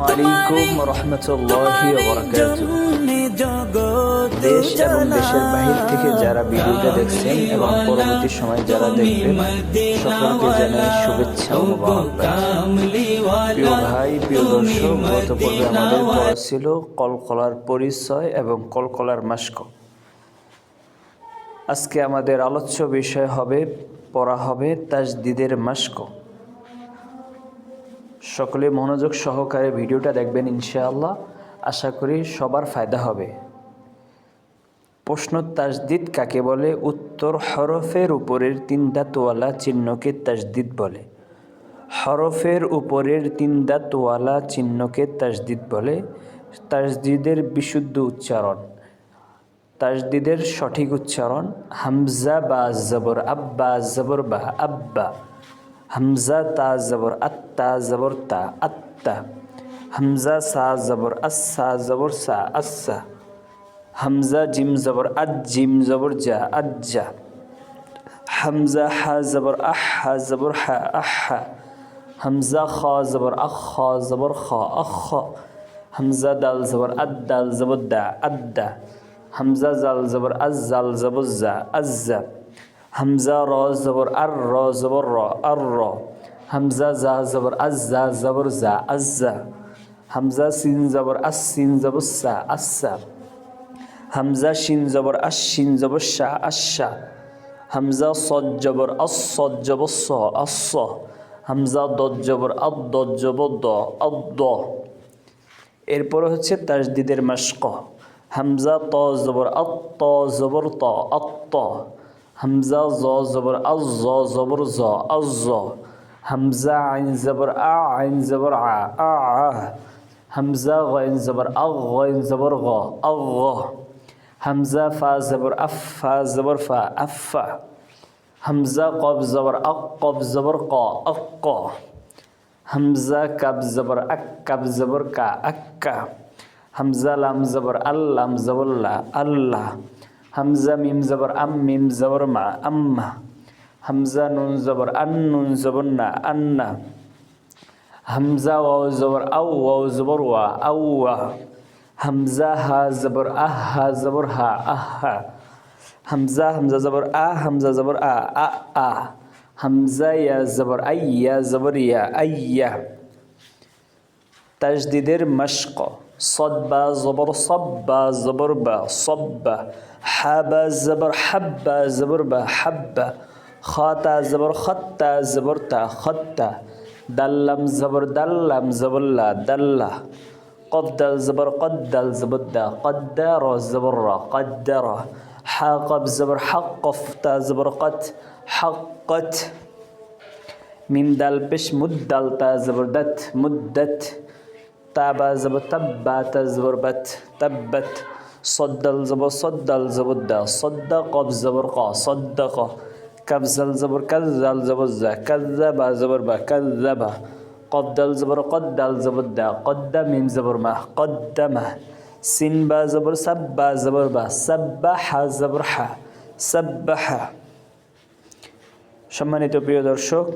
আলাইকুম রহমতুল্লাহি ওয়া বারাকাতুহু। দেশ এবং দেশের বাহির থেকে যারা ভিডিওটা দেখছেন এবং পরবর্তী সময় যারা দেখবেন সকলকে জানাই শুভেচ্ছা ও মোবারকবাদ। প্রিয় ভাই, প্রিয় দর্শক, গত পর্বে আমাদের পড়া ছিল কলকলার পরিচয় এবং কলকলার মাস্ক। আজকে আমাদের আলোচ্য বিষয় পড়া হবে তাজদিদের মাস্ক। সকলে মনোযোগ সহকারে ভিডিওটা দেখবেন ইনশাআল্লাহ। আশা করি সবার ফায়দা হবে। প্রশ্ন, তাজদিদ কাকে বলে? উত্তর, হরফের উপরের তিন দাঁতওয়ালা চিহ্নকে তাজদিদ বলে। হরফের উপরের তিন দাঁতওয়ালা চিহ্নকে তাজদিদ বলে। তাজদিদের বিশুদ্ধ উচ্চারণ, তাজদিদের সঠিক উচ্চারণ: হামজা বা জবর আব্বা জবর বা আব্বা, হামজা তা জবর আত্তা জবর তা আত্তা, হামজা সা জবর আসা জবর সা আসা, হামজা জিম জবর আজ জিম জবর যা আজ্জা, হামজা হা জবর আহা জবর হা আহা, হামজা খ জবর আখ জবর খ আখ, হামজা দাল জবর আদ দাল জবর দা আদ্দা, হামজা জাল জবর আজ জাল জবর জা আজ্জা, হামজা র জবর আর র জবর র আর র, হামজা জা জবর আজ জা জবর জা আজ্জা, হামজা সিন জবর আস সিন জবর সা আসা, হামজা শিন জবর আশ শিন জবর শা আশা, হামজা সদ জবর আস সদ জবর স আস, হামজা দদ জবর আদ দদ জবর দ আদ। এরপরে হচ্ছে তাজদিদের মাশক। হামজা ত জবর আত ত জবর ত আত, হামজা জ জবর আজ জ জবর জ আজ, হামজা আইন জবর আ আইন জবর আ আ, হামজা গাইন জবর আগ গাইন জবর গ আগ, হামজা ফা জবর আফ ফা জবর ফা আফা, হামজা কব জবর আক কব জবর ক আক, হামজা কাব জবর আক কাব জবর কা আক্কা, হামজা লাম জবর আল্লাম জবর লা আল্লাহ, হামজা মিম জবর আম মিম জবর মা আম্মা, হামজা নুন জবর আন নুন জবর না আন্না, হামজা ওয়াও জবর আউ ওয়াও জবর ওয়া আউয়া, হামজা হা জবর আহ হা জবর হা আহা, হামজা হামজা জবর আ হামজা জবর আ আ আ, হামজা ইয়া জবর আই ইয়া জবর ইয়া আইয়া। তাজদিদের মাশক: صد با زبر صب با زبر با صب، حبا زبر حبا زبر با حبا، خاتا زبر خطا زبر تا خطا، دلم زبر دلم زبر لا دلا، قدل زبر قدل زبر دا قدر زبر را قدر، حاقب زبر حقف تا زبر قت حقت، ميم دال بش مدل تا زبر دت مدت، تابا زبر تبا تزبر بت تبت، صدل زبر صدل زبر دا صدق زبر قا صدق، كبزل زبر كذل زبر زا كذب زبر با كذب، قدل زبر قدل زبر دا قدم زبر ما قدمه، سين با زبر سبا زبر با سبح زبر حا سبح। সম্মানিত প্রিয় দর্শক,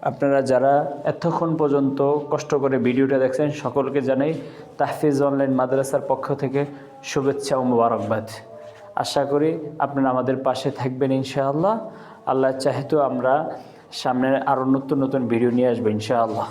আপনারা যারা এতক্ষণ পর্যন্ত কষ্ট করে ভিডিওটা দেখছেন সকলকে জানাই তাহফিজ অনলাইন মাদ্রাসার পক্ষ থেকে শুভেচ্ছা ও মোবারকবাদ। আশা করি আপনারা আমাদের পাশে থাকবেন ইনশাআল্লাহ। আল্লাহ চাহে তো আমরা সামনে আরও নতুন নতুন ভিডিও নিয়ে আসবো ইনশাআল্লাহ।